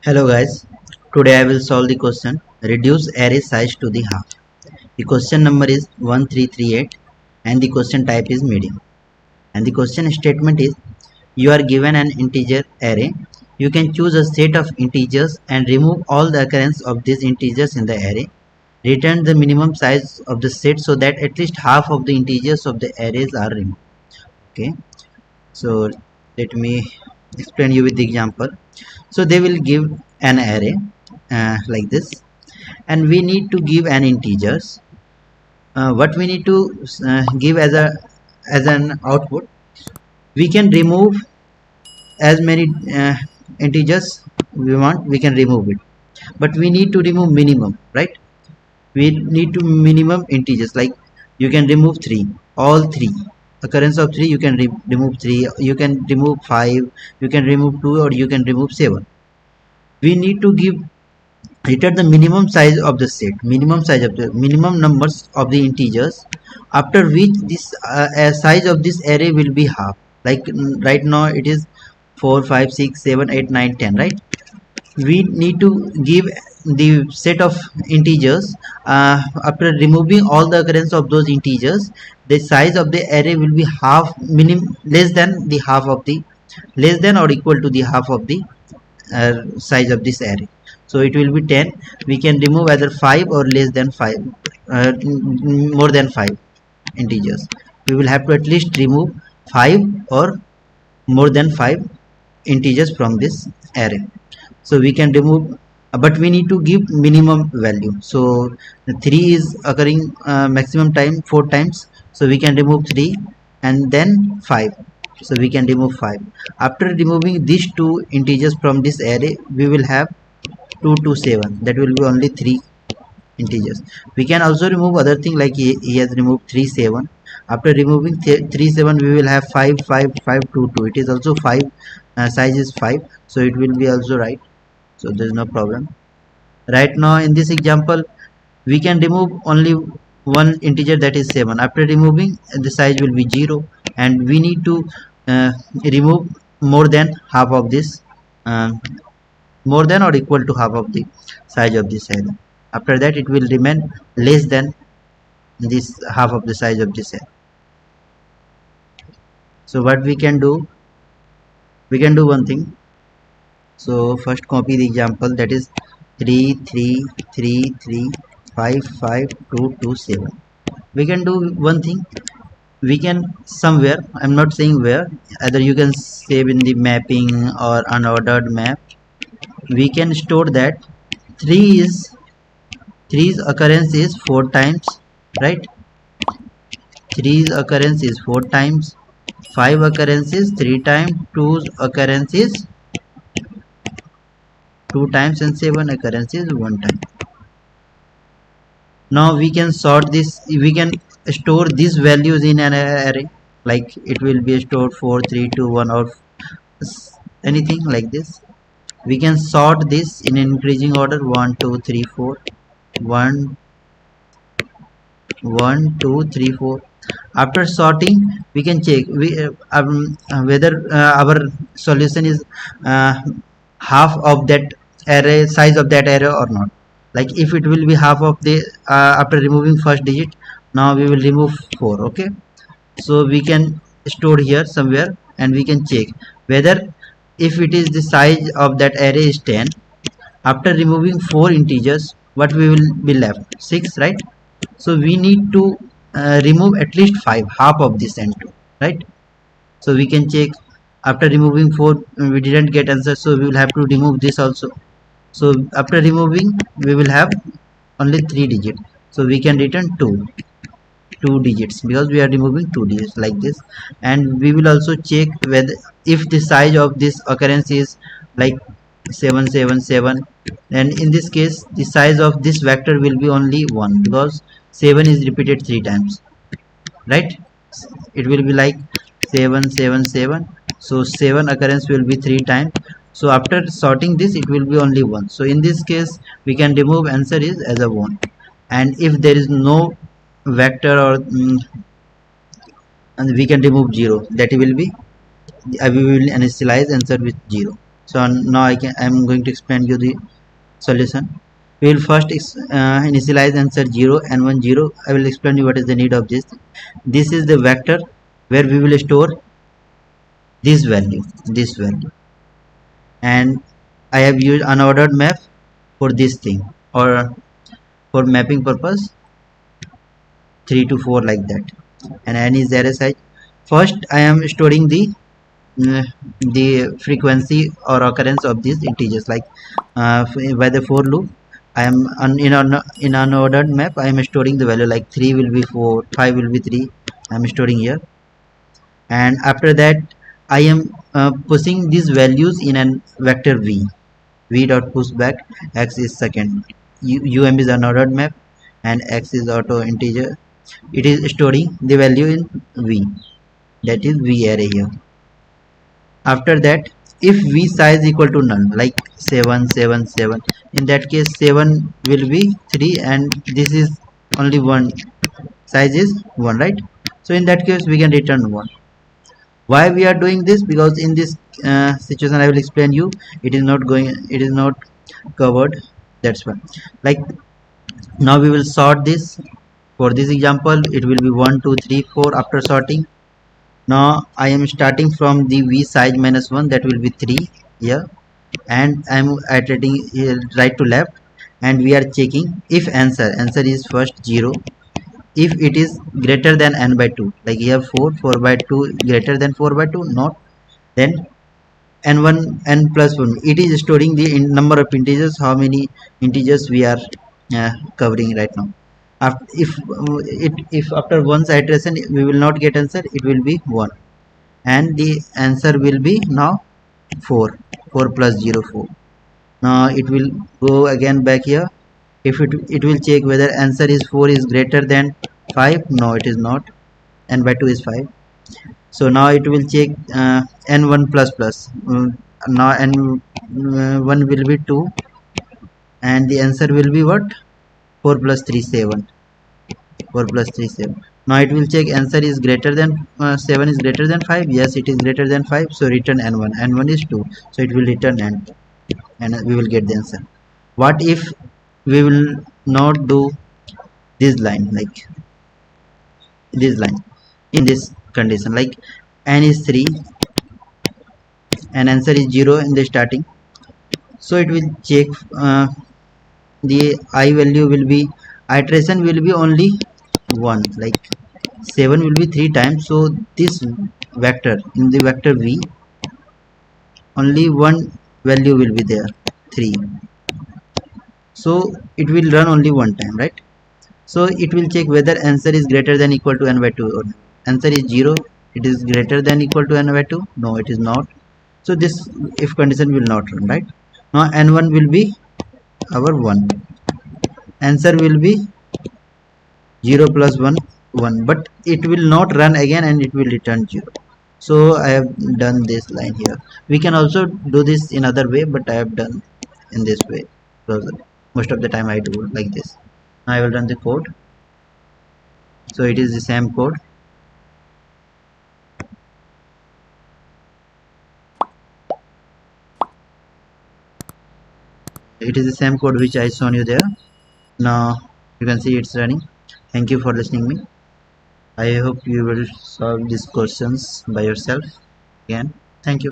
Hello guys, today I will solve the question reduce array size to the half. The question number is 1338 and the question type is medium. And the question statement is you are given an integer array. You can choose a set of integers and remove all the occurrence of these integers in the array. Return the minimum size of the set so that at least half of the integers of the arrays are removed. Okay, so let me explain you with the example. So they will give an array like this, and we need to give an integers. What we need to give as an output, we can remove as many integers we want, we can remove it, but we need to remove minimum, right? We need to minimum integers, like you can remove 3, all 3 occurrence of 3 you can remove 3, you can remove 5, you can remove 2, or you can remove 7. We need to give return the minimum size of the set, minimum size of the minimum numbers of the integers, after which this size of this array will be half. Like right now it is 4 5 6 7 8 9 10, right? We need to give the set of integers, after removing all the occurrence of those integers, the size of the array will be half, less than the half of the, less than or equal to the half of the size of this array. So it will be 10. We can remove either 5 or less than 5, more than 5 integers. We will have to at least remove 5 or more than 5 integers from this array. So we can remove, but we need to give minimum value. So 3 is occurring maximum time 4 times, so we can remove 3 and then 5. So we can remove 5. After removing these two integers from this array, we will have 2 to 7, that will be only 3 integers. We can also remove other thing, like he has removed 3 7. After removing 3 7, we will have 5 5 5 2 2. It is also 5, size is 5, so it will be also right. So there is no problem. Right now in this example, we can remove only one integer, that is 7. After removing, the size will be 0, and we need to remove more than half of this, more than or equal to half of the size of this array. After that it will remain less than this half of the size of this array. So what we can do, we can do one thing. So first copy the example, that is 3 3 3 3 5 5 2 2 7. We can do one thing, we can somewhere, I'm not saying where, either you can save in the mapping or unordered map. We can store that 3 is 3's occurrence is 4 times, right? 3's occurrence is 4 times, 5 occurrence is 3 times, 2's occurrence is 2 times, and 7 occurrence is 1 time. Now we can sort this, we can store these values in an array, like it will be stored 4 3 2 1 or anything like this. We can sort this in increasing order, 1 2 3 4, 1 1 2 3 4. After sorting, we can check whether our solution is half of that array, size of that array or not. Like if it will be half of the, after removing first digit, now we will remove 4. Okay, so we can store here somewhere, and we can check whether, if it is the size of that array is 10, after removing 4 integers, what we will be left, 6, right? So we need to remove at least 5, half of this and 2, right? So we can check, after removing 4 we didn't get answer, so we will have to remove this also. So after removing, we will have only 3 digits, so we can return 2 digits, because we are removing 2 digits like this. And we will also check whether, if the size of this occurrence is like 7 7 7, then in this case the size of this vector will be only 1, because 7 is repeated 3 times, right? It will be like 7 7 7, so 7 occurrence will be 3 times. So after sorting this, it will be only 1. So in this case we can remove answer is as a 1. And if there is no vector or and we can remove 0, that will be, we will initialize answer with 0. So now I'm going to explain you the solution. We will first initialize answer 0 and 1 0. I will explain you what is the need of this. This is the vector where we will store this value, and I have used unordered map for this thing, or for mapping purpose 3 to 4 like that. And n is array size. First I am storing uh, the frequency or occurrence of these integers, like by the for loop I am in unordered map. I am storing the value like 3 will be 4, 5 will be 3. I am storing here, and after that I am pushing these values in an vector v dot push back. X is second, um is unordered map, and x is auto integer. It is storing the value in v, that is v array here. After that, if v size equal to none, like 7 7 7, in that case 7 will be 3 and this is only one, size is 1, right? So in that case we can return 1. Why we are doing this? Because in this situation I will explain you, it is not covered, that's why. Like, now we will sort this. For this example it will be 1 2 3 4. After sorting, now I am starting from the v size minus 1, that will be 3 here, and I am iterating right to left, and we are checking if answer is first 0. If it is greater than n by 2, like here 4 by 2 greater than 4 by 2, not, then n1 n plus 1, it is storing the number of integers, how many integers we are covering right now. After, if after one iteration we will not get answer, it will be 1, and the answer will be now 4. 4 plus 0 4. Now it will go again back here. If it will check whether answer is 4 is greater than 5. No, it is not. N by 2 is 5. So now it will check n1 plus plus. Now n1 will be 2, and the answer will be what? 4 plus 3 7. 4 plus 3 7. Now it will check answer is greater than 7 is greater than 5. Yes, it is greater than 5, so return n1. N1 is 2, so it will return n, and we will get the answer. What if we will not do this line, like this line, in this condition, like n is 3 and answer is 0 in the starting? So it will check the I value will be, iteration will be only 1, like 7 will be 3 times, so this vector, in the vector v, only one value will be there, 3. So it will run only one time, right? So it will check whether answer is greater than equal to n by 2 or answer is 0. It is greater than equal to n by 2. No, it is not. So this if condition will not run, right? Now n1 will be our 1. Answer will be 0 plus 1 1, but it will not run again and it will return 0. So I have done this line here. We can also do this in other way, but I have done in this way because most of the time I do like this. Now I will run the code. So it is the same code. It is the same code which I shown you there. Now you can see it's running. Thank you for listening me. I hope you will solve these questions by yourself again. Thank you.